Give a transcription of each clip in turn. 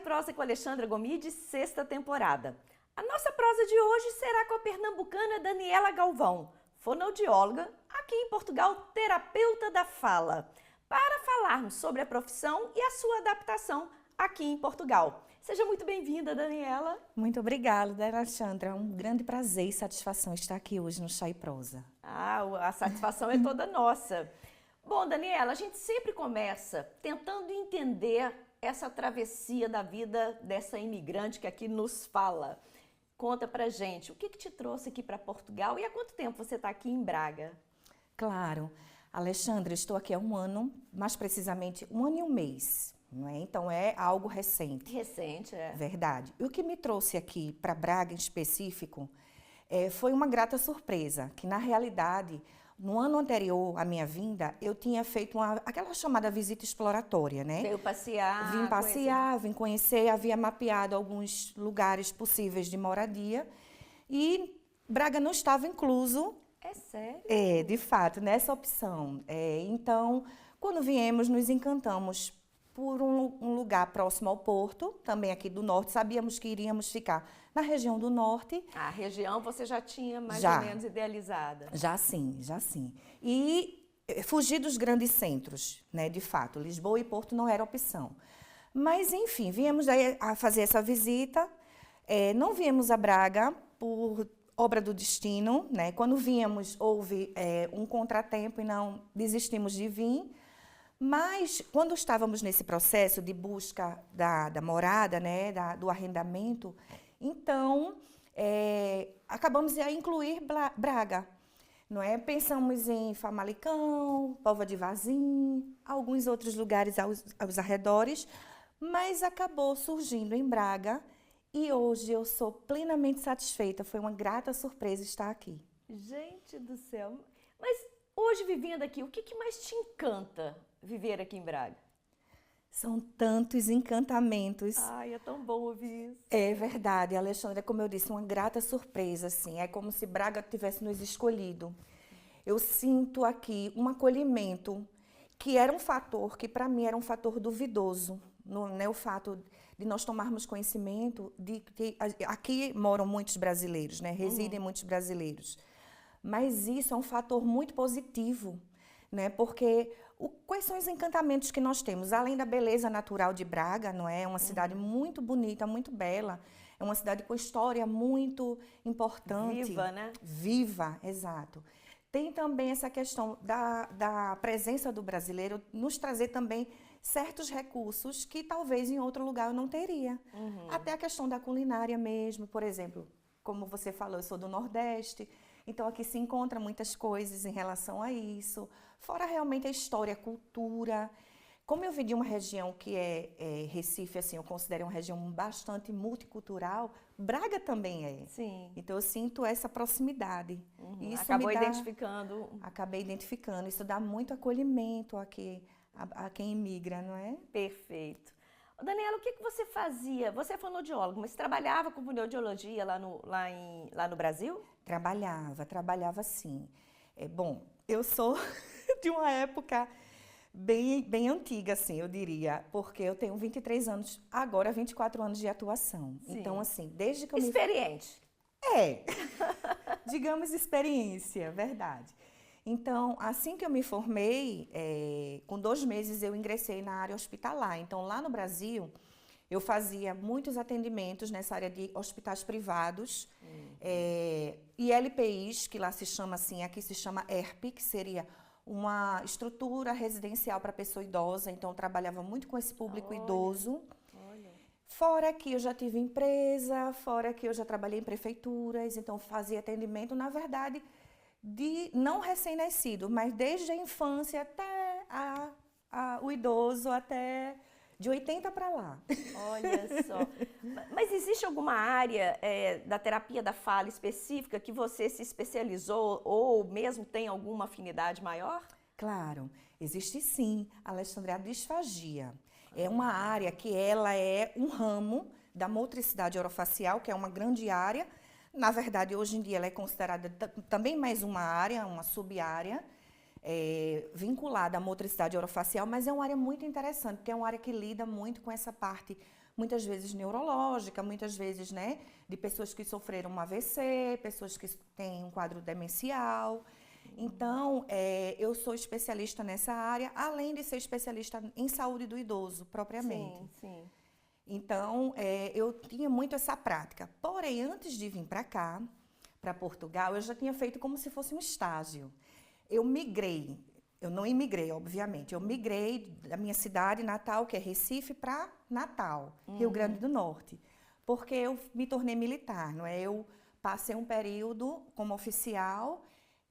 Prosa com Alexandra Gomide, sexta temporada. A nossa prosa de hoje será com a pernambucana Daniela Galvão, fonoaudióloga, aqui em Portugal, terapeuta da fala, para falarmos sobre a profissão e a sua adaptação aqui em Portugal. Seja muito bem-vinda, Daniela. Muito obrigada, Alexandra. É um grande prazer e satisfação estar aqui hoje no Chá e Prosa. A satisfação é toda nossa. Bom, Daniela, a gente sempre começa tentando entender essa travessia da vida dessa imigrante que aqui nos fala. Conta pra gente, o que te trouxe aqui para Portugal e há quanto tempo você está aqui em Braga? Claro, Alexandra, estou aqui há um ano, mais precisamente 1 ano e 1 mês, não é? Então é algo recente. Recente, é. Verdade. E o que me trouxe aqui para Braga em específico foi uma grata surpresa, que na realidade, no ano anterior à minha vinda, eu tinha feito aquela chamada visita exploratória, né? Veio passear. Vim passear, vim conhecer, havia mapeado alguns lugares possíveis de moradia e Braga não estava incluso. É sério? É, de fato, nessa opção. Então, quando viemos, nos encantamos por um lugar próximo ao Porto, também aqui do Norte. Sabíamos que iríamos ficar na região do Norte. A região você já tinha mais Já. ou menos idealizada? Já sim, já sim. E fugir dos grandes centros, né, de fato. Lisboa e Porto não era opção. Mas, enfim, viemos aí a fazer essa visita. Não viemos a Braga por obra do destino, né? Quando viemos, houve um contratempo e não desistimos de vir. Mas, quando estávamos nesse processo de busca da morada, né, do arrendamento, então, acabamos a incluir Braga, não é? Pensamos em Famalicão, Póvoa de Varzim, alguns outros lugares aos arredores, mas acabou surgindo em Braga e hoje eu sou plenamente satisfeita. Foi uma grata surpresa estar aqui. Gente do céu! Mas hoje, vivendo aqui, o que mais te encanta viver aqui em Braga? São tantos encantamentos. Ai, é tão bom ouvir isso. É verdade, Alexandra, como eu disse, uma grata surpresa, assim. É como se Braga tivesse nos escolhido. Eu sinto aqui um acolhimento que era um fator, que para mim era um fator duvidoso, né? O fato de nós tomarmos conhecimento de que aqui moram muitos brasileiros, né? Residem muitos brasileiros. Mas isso é um fator muito positivo, né? Porque quais são os encantamentos que nós temos? Além da beleza natural de Braga, não é? É uma cidade muito bonita, muito bela. É uma cidade com história muito importante. Viva, né? Viva, exato. Tem também essa questão da presença do brasileiro nos trazer também certos recursos que talvez em outro lugar eu não teria. Até a questão da culinária mesmo, por exemplo, como você falou, eu sou do Nordeste, então aqui se encontra muitas coisas em relação a isso, fora realmente a história, a cultura. Como eu vim de uma região que é Recife, assim, eu considero uma região bastante multicultural, Braga também é. Sim. Então eu sinto essa proximidade. Isso Acabou me dá, identificando. Acabei identificando, isso dá muito acolhimento aqui, a quem imigra, não é? Perfeito. Ô, Daniela, o que você fazia? Você é fonoaudióloga, mas trabalhava com fonoaudiologia lá no Brasil? Trabalhava sim. Bom, eu sou de uma época bem antiga, assim, eu diria, porque eu tenho 23 anos, agora 24 anos de atuação. Sim. Então, assim, desde que eu Experiente. digamos experiência, verdade. Então, assim que eu me formei, com 2 meses eu ingressei na área hospitalar. Então, lá no Brasil, eu fazia muitos atendimentos nessa área de hospitais privados, e LPIs, que lá se chama assim, aqui se chama ERP, que seria uma estrutura residencial para pessoa idosa. Então, eu trabalhava muito com esse público idoso. Olha. Fora que eu já tive empresa, fora que eu já trabalhei em prefeituras, então fazia atendimento, na verdade, de não recém-nascido, mas desde a infância até o idoso, até de 80 para lá. Olha só. Mas existe alguma área da terapia da fala específica que você se especializou ou mesmo tem alguma afinidade maior? Claro, existe sim, Alexandre, a disfagia. É uma área que ela é um ramo da motricidade orofacial, que é uma grande área. Na verdade, hoje em dia ela é considerada também mais uma área, uma sub-área, vinculada à motricidade orofacial, mas é uma área muito interessante, porque é uma área que lida muito com essa parte muitas vezes neurológica, muitas vezes, né, de pessoas que sofreram um AVC, pessoas que têm um quadro demencial. Então, eu sou especialista nessa área, além de ser especialista em saúde do idoso, propriamente. Sim, sim. Então, eu tinha muito essa prática. Porém, antes de vir para cá, para Portugal, eu já tinha feito como se fosse um estágio. Eu migrei, eu não imigrei, obviamente, eu migrei da minha cidade natal, que é Recife, para Natal, Rio Grande do Norte, porque eu me tornei militar, não é? Eu passei um período como oficial,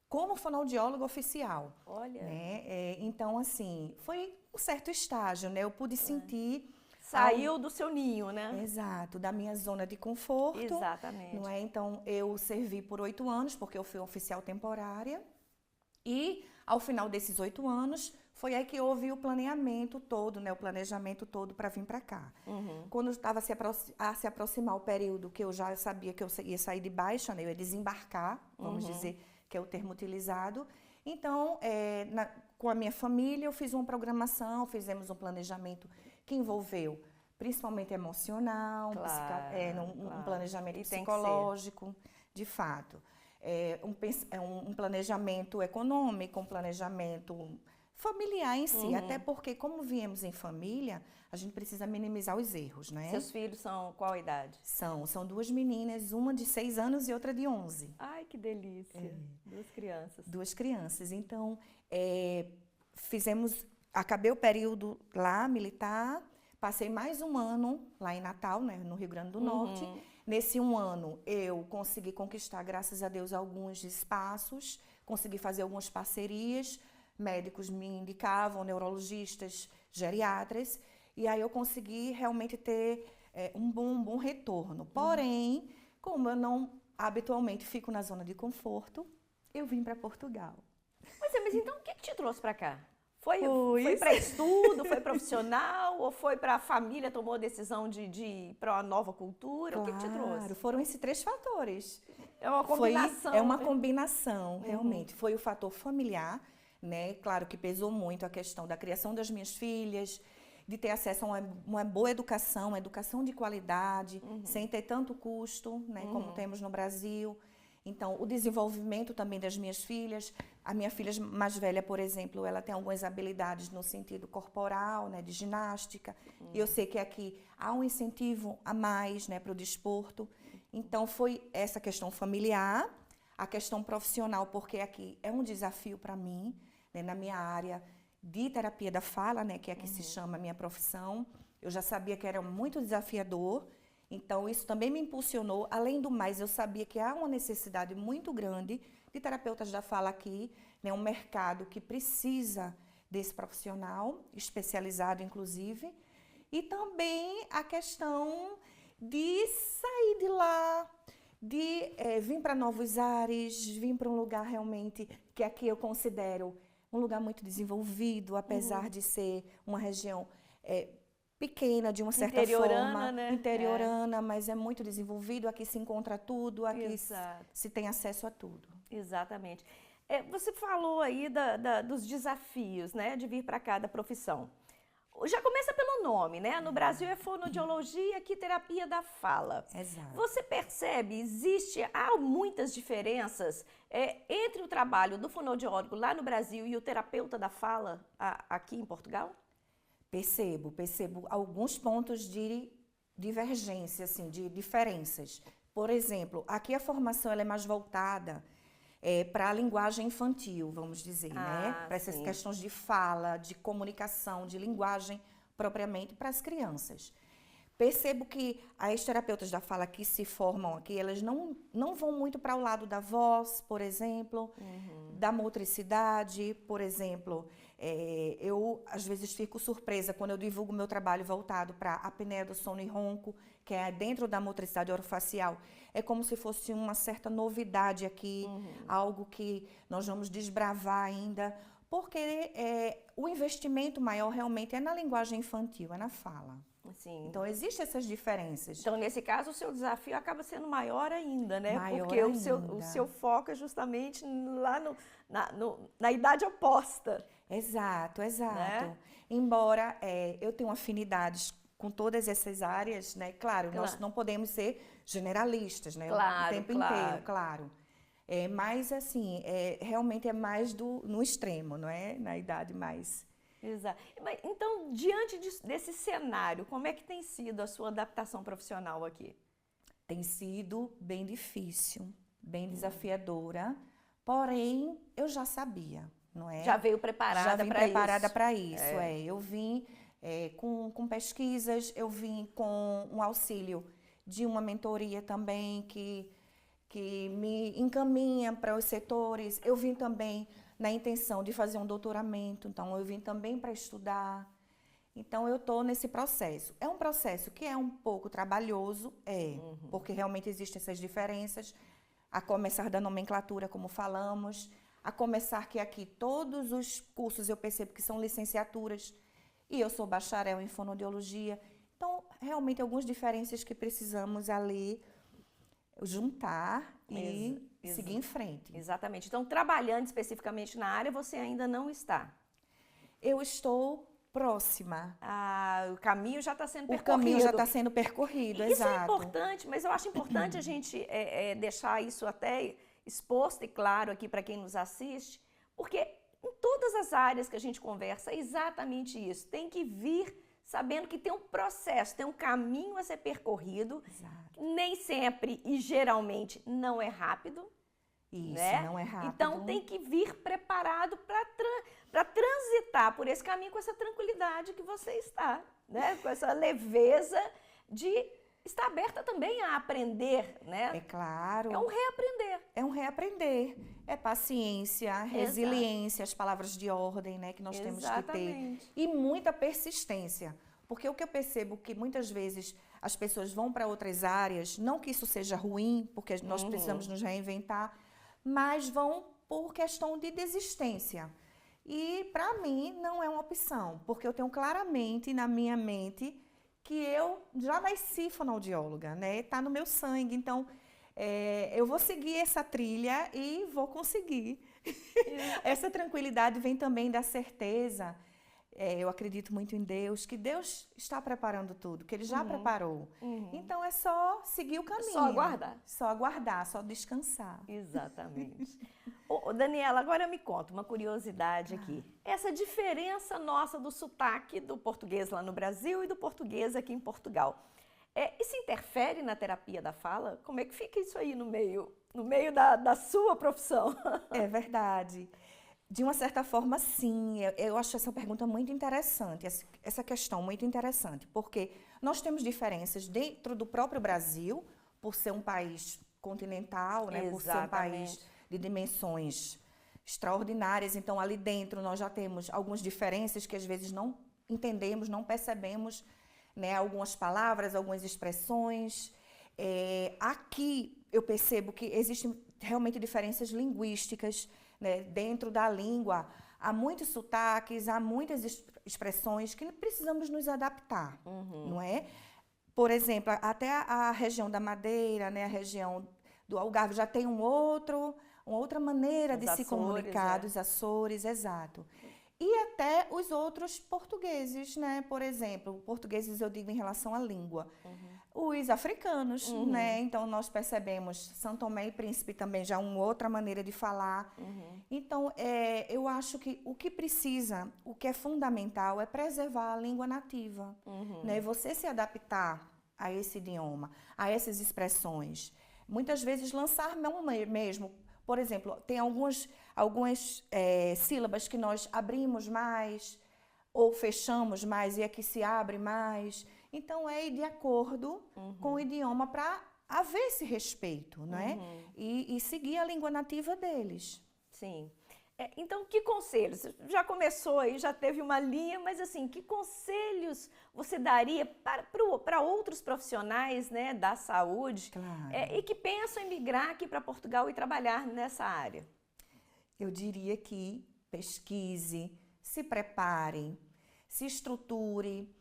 como fonoaudióloga oficial. Olha. Né? Então, assim, foi um certo estágio, né? Eu pude sentir... Saiu do seu ninho, né? Exato, da minha zona de conforto. Exatamente. Não é? Então, eu servi por 8 anos, porque eu fui oficial temporária. E, ao final desses 8 anos, foi aí que houve o planeamento todo, né? O planejamento todo para vir para cá. Quando estava a se aproximar o período que eu já sabia que eu ia sair de baixa, né? Eu ia desembarcar, vamos dizer, que é o termo utilizado. Então, com a minha família, eu fiz uma programação, fizemos um planejamento que envolveu principalmente emocional, um planejamento psicológico, de fato. Um planejamento econômico, um planejamento familiar em si, até porque, como viemos em família, a gente precisa minimizar os erros, né? Seus filhos são qual idade? São 2 meninas, uma de 6 anos e outra de 11. Ai, que delícia! 2 crianças. 2 crianças. Então, acabei o período lá, militar, passei mais um ano lá em Natal, né, no Rio Grande do Norte. Nesse 1 ano, eu consegui conquistar, graças a Deus, alguns espaços, consegui fazer algumas parcerias, médicos me indicavam, neurologistas, geriatras, e aí eu consegui realmente ter um bom retorno. Porém, como eu não habitualmente fico na zona de conforto, eu vim para Portugal. Mas então o que te trouxe para cá? Foi para estudo, foi profissional, ou foi para a família, tomou a decisão de ir para uma nova cultura? Claro, o que te trouxe? Foram esses 3 fatores. É uma combinação. É uma combinação, realmente. Foi o fator familiar, né? Claro que pesou muito a questão da criação das minhas filhas, de ter acesso a uma boa educação, uma educação de qualidade, sem ter tanto custo, né? Como temos no Brasil. Então, o desenvolvimento também das minhas filhas. A minha filha mais velha, por exemplo, ela tem algumas habilidades no sentido corporal, né, de ginástica. E eu sei que aqui há um incentivo a mais, né, para o desporto. Então, foi essa questão familiar, a questão profissional, porque aqui é um desafio para mim, né, na minha área de terapia da fala, né, que é que se chama a minha profissão. Eu já sabia que era muito desafiador. Então, isso também me impulsionou. Além do mais, eu sabia que há uma necessidade muito grande de terapeutas da fala aqui, né? Um mercado que precisa desse profissional, especializado inclusive. E também a questão de sair de lá, de vir para novos ares, vir para um lugar realmente que aqui eu considero um lugar muito desenvolvido, apesar de ser uma região... pequena, de uma certa forma, né? Interiorana, mas é muito desenvolvido, aqui se encontra tudo, aqui se tem acesso a tudo. Exatamente. Você falou aí dos desafios, né, de vir para cá da profissão. Já começa pelo nome, né? No Brasil é fonoaudiologia, aqui terapia da fala. Exato. Você percebe, há muitas diferenças entre o trabalho do fonoaudiólogo lá no Brasil e o terapeuta da fala aqui em Portugal? Percebo alguns pontos de divergência, assim, de diferenças. Por exemplo, aqui a formação ela é mais voltada para a linguagem infantil, vamos dizer, né? Para essas questões de fala, de comunicação, de linguagem propriamente para as crianças. Percebo que as terapeutas da fala que se formam aqui, elas não vão muito para o lado da voz, por exemplo, da motricidade, por exemplo. Eu, às vezes, fico surpresa quando eu divulgo meu trabalho voltado para a apneia do sono e ronco, que é dentro da motricidade orofacial. É como se fosse uma certa novidade aqui, algo que nós vamos desbravar ainda, porque o investimento maior realmente é na linguagem infantil, é na fala. Sim. Então, existem essas diferenças. Então, nesse caso, o seu desafio acaba sendo maior ainda, né? Maior porque ainda. O seu foco é justamente lá na idade oposta. Exato. Né? Embora eu tenha afinidades com todas essas áreas, né? Claro, nós não podemos ser generalistas, né? Claro, O tempo claro. inteiro, claro. Mas, assim, realmente é mais no extremo, não é? Na idade mais... Exato. Mas, então, diante desse cenário, como é que tem sido a sua adaptação profissional aqui? Tem sido bem difícil, bem desafiadora, porém, eu já sabia, não é? Já veio preparada para isso? Já vim preparada para isso, Eu vim com pesquisas, eu vim com um auxílio de uma mentoria também que me encaminha para os setores. Eu vim também na intenção de fazer um doutoramento, então eu vim também para estudar. Então eu estou nesse processo. É um processo que é um pouco trabalhoso, porque realmente existem essas diferenças, a começar da nomenclatura, como falamos, a começar que aqui todos os cursos eu percebo que são licenciaturas, e eu sou bacharel em fonoaudiologia. Então, realmente, algumas diferenças que precisamos ali juntar e seguir em frente. Exatamente. Então, trabalhando especificamente na área, você ainda não está? Eu estou próxima. O caminho já está sendo percorrido. O caminho já está sendo percorrido, Isso exato. é importante, mas eu acho importante a gente deixar isso até exposto e claro aqui para quem nos assiste, porque em todas as áreas que a gente conversa é exatamente isso. Tem que vir sabendo que tem um processo, tem um caminho a ser percorrido. Exato. Nem sempre e geralmente não é rápido. Isso, né? não é rápido. Então tem que vir preparado para transitar por esse caminho com essa tranquilidade que você está, né? Com essa leveza de estar aberta também a aprender, né? É claro. É um reaprender. É um reaprender. É paciência, resiliência, as palavras de ordem, né, que nós temos que ter. E muita persistência. Porque o que eu percebo que muitas vezes as pessoas vão para outras áreas, não que isso seja ruim, porque nós precisamos nos reinventar, mas vão por questão de desistência. E para mim não é uma opção, porque eu tenho claramente na minha mente que eu já nasci fonoaudióloga, né? Está no meu sangue, então eu vou seguir essa trilha e vou conseguir. Essa tranquilidade vem também da certeza. Eu acredito muito em Deus, que Deus está preparando tudo, que Ele já preparou. Então é só seguir o caminho. Só aguardar. Só aguardar, só descansar. Exatamente. Daniela, agora me conta uma curiosidade aqui. Essa diferença nossa do sotaque do português lá no Brasil e do português aqui em Portugal. Isso interfere na terapia da fala? Como é que fica isso aí no meio da sua profissão? É verdade. De uma certa forma, sim. Eu acho essa pergunta muito interessante, essa questão muito interessante, porque nós temos diferenças dentro do próprio Brasil, por ser um país continental, né, por ser um país de dimensões extraordinárias. Então, ali dentro, nós já temos algumas diferenças que às vezes não entendemos, não percebemos, né, algumas palavras, algumas expressões. Aqui, eu percebo que existem realmente diferenças linguísticas, né, dentro da língua. Há muitos sotaques, há muitas expressões que precisamos nos adaptar, não é? Por exemplo, até a região da Madeira, né, a região do Algarve já tem uma outra maneira de se comunicar, dos Açores, exato. E até os outros portugueses, né? Por exemplo, portugueses eu digo em relação à língua. Os africanos, né? Então nós percebemos São Tomé e Príncipe também já uma outra maneira de falar. Então eu acho que o que precisa, o que é fundamental é preservar a língua nativa, né? Você se adaptar a esse idioma, a essas expressões. Muitas vezes lançar mão mesmo. Por exemplo, tem algumas sílabas que nós abrimos mais ou fechamos mais e aqui se abre mais. Então, é ir de acordo com o idioma para haver esse respeito, não é? E seguir a língua nativa deles. Sim. Então, que conselhos? Já começou aí, já teve uma linha, mas assim, que conselhos você daria para outros profissionais, né, da saúde, e que pensam em migrar aqui para Portugal e trabalhar nessa área? Eu diria que pesquise, se prepare, se estruture,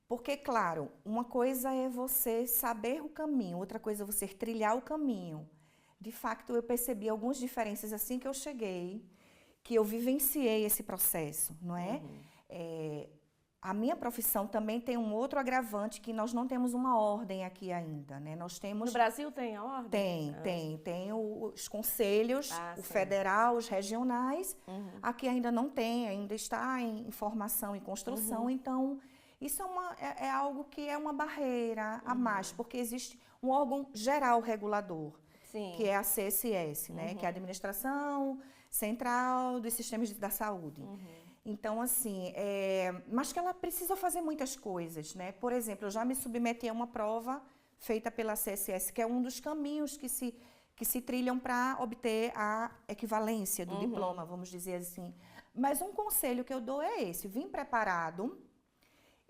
porque, claro, uma coisa é você saber o caminho, outra coisa é você trilhar o caminho. De fato, eu percebi algumas diferenças assim que eu cheguei, que eu vivenciei esse processo, não é? a minha profissão também tem um outro agravante que nós não temos uma ordem aqui ainda, né? Nós temos... No Brasil tem a ordem? Tem os conselhos, o sim. federal, os regionais. Aqui ainda não tem, ainda está em formação e construção, então isso é algo que é uma barreira a mais, porque existe um órgão geral regulador, Sim. que é a CSS, né? Que é a Administração Central dos Sistemas da Saúde. Então, assim, mas que ela precisa fazer muitas coisas, né? Por exemplo, eu já me submeti a uma prova feita pela CSS, que é um dos caminhos que se trilham para obter a equivalência do diploma, vamos dizer assim. Mas um conselho que eu dou é esse: vir preparado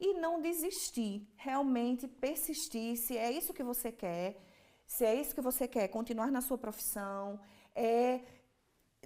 e não desistir, realmente persistir, se é isso que você quer, se é isso que você quer, continuar na sua profissão,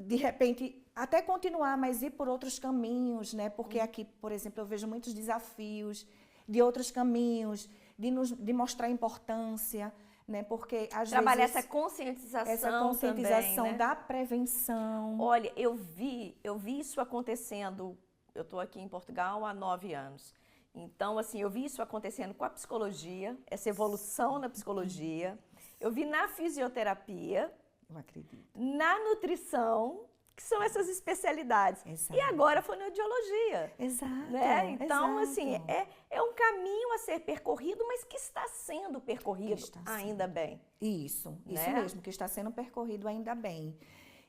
de repente até continuar, mas ir por outros caminhos, né? Porque aqui, por exemplo, eu vejo muitos desafios de outros caminhos, de mostrar importância, né? Porque às Trabalhar vezes essa conscientização também, né? da prevenção. Olha, eu vi isso acontecendo. Eu estou aqui em Portugal há 9 anos. Então, assim, eu vi isso acontecendo com a psicologia, essa evolução na psicologia. Eu vi na fisioterapia, Eu acredito. na nutrição, que são essas especialidades. Exato. E agora a fonoaudiologia. Exato. Né? Então, exato. assim, é um caminho a ser percorrido, mas que está sendo percorrido, ainda bem. Isso Né? mesmo, que está sendo percorrido ainda bem.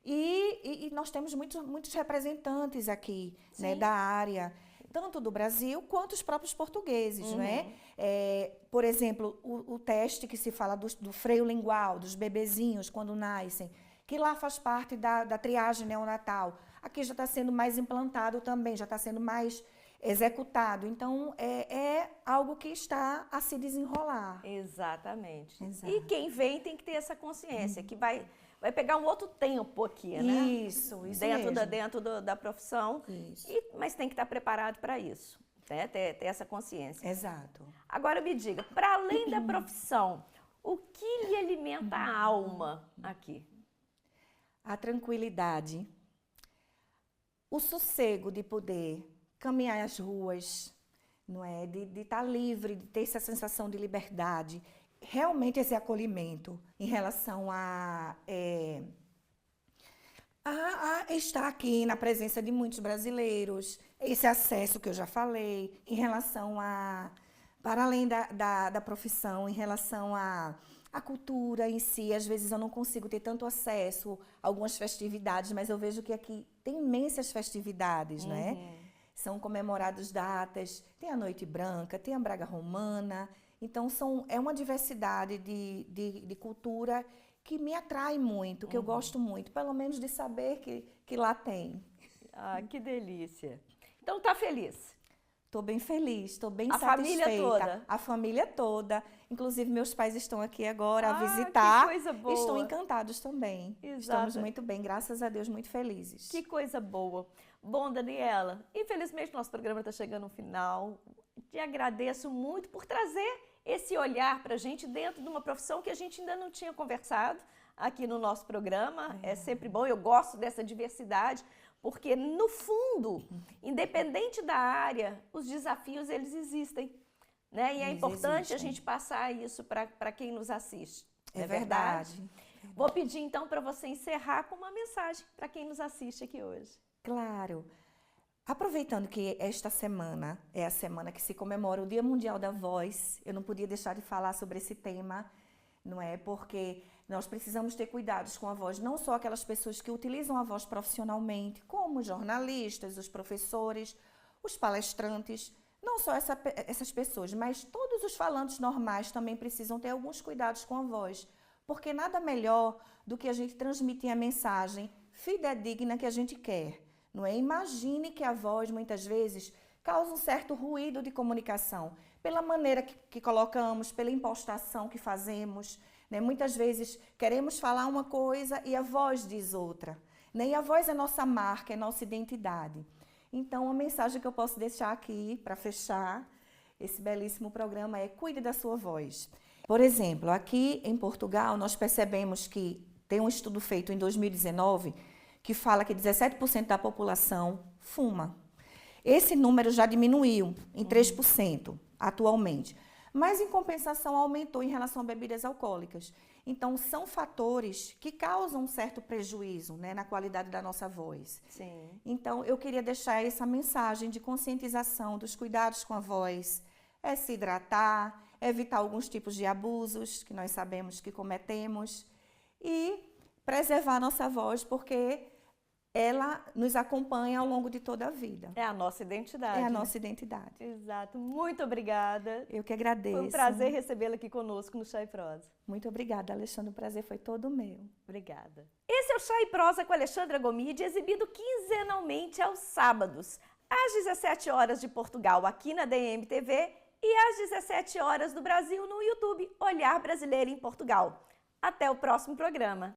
E nós temos muitos representantes aqui, né, da área, tanto do Brasil quanto os próprios portugueses, né? Por exemplo, o teste que se fala do freio lingual, dos bebezinhos quando nascem, que lá faz parte da triagem neonatal. Aqui já está sendo mais implantado também, já está sendo mais executado. Então, é algo que está a se desenrolar. Exatamente. Exato. E quem vem tem que ter essa consciência, que vai pegar um outro tempo aqui, né? Isso mesmo. Dentro da profissão, Isso. mas tem que estar preparado para isso, né? Ter essa consciência. Exato. Agora me diga, para além da profissão, o que lhe alimenta a alma aqui? A tranquilidade, o sossego de poder caminhar as ruas, não é? De estar livre, de ter essa sensação de liberdade, realmente esse acolhimento em relação a estar aqui na presença de muitos brasileiros, esse acesso que eu já falei, em relação para além da profissão, em relação a cultura em si. Às vezes eu não consigo ter tanto acesso a algumas festividades, mas eu vejo que aqui tem imensas festividades, né? São comemoradas datas, tem a Noite Branca, tem a Braga Romana. Então, é uma diversidade de cultura que me atrai muito, que eu gosto muito, pelo menos de saber que lá tem. Ah, que delícia. Então, tá feliz? Estou bem feliz, estou bem A satisfeita. família toda? A família toda. Inclusive, meus pais estão aqui agora a Ah, visitar. que coisa boa. Estão encantados também. Exato. Estamos muito bem, graças a Deus, muito felizes. Que coisa boa. Bom, Daniela, infelizmente nosso programa está chegando ao final. Te agradeço muito por trazer esse olhar para a gente dentro de uma profissão que a gente ainda não tinha conversado aqui no nosso programa. É sempre bom, eu gosto dessa diversidade, porque no fundo, independente da área, os desafios eles existem, né? E é importante a gente passar isso para quem nos assiste. É verdade. Vou pedir então para você encerrar com uma mensagem para quem nos assiste aqui hoje. Claro. Aproveitando que esta semana é a semana que se comemora o Dia Mundial da Voz, eu não podia deixar de falar sobre esse tema, não é? Porque nós precisamos ter cuidados com a voz, não só aquelas pessoas que utilizam a voz profissionalmente, como os jornalistas, os professores, os palestrantes, não só essas pessoas, mas todos os falantes normais também precisam ter alguns cuidados com a voz, porque nada melhor do que a gente transmitir a mensagem fidedigna que a gente quer. Não é? Imagine que a voz, muitas vezes, causa um certo ruído de comunicação, pela maneira que colocamos, pela impostação que fazemos. Né? Muitas vezes queremos falar uma coisa e a voz diz outra. Né? E a voz é nossa marca, é nossa identidade. Então, a mensagem que eu posso deixar aqui, para fechar esse belíssimo programa, é: cuide da sua voz. Por exemplo, aqui em Portugal, nós percebemos que tem um estudo feito em 2019 que fala que 17% da população fuma. Esse número já diminuiu em 3% atualmente. Mas, em compensação, aumentou em relação a bebidas alcoólicas. Então, são fatores que causam um certo prejuízo, né, na qualidade da nossa voz. Sim. Então, eu queria deixar essa mensagem de conscientização dos cuidados com a voz. É se hidratar, evitar alguns tipos de abusos que nós sabemos que cometemos e preservar a nossa voz, porque ela nos acompanha ao longo de toda a vida. É a nossa identidade. É a né? nossa identidade. Exato. Muito obrigada. Eu que agradeço. Foi um prazer recebê-la aqui conosco no Chá e Prosa. Muito obrigada, Alexandre. O prazer foi todo meu. Obrigada. Esse é o Chá e Prosa com Alexandra Gomide, exibido quinzenalmente aos sábados, às 17 horas de Portugal, aqui na DMTV, e às 17 horas do Brasil no YouTube, Olhar Brasileiro em Portugal. Até o próximo programa.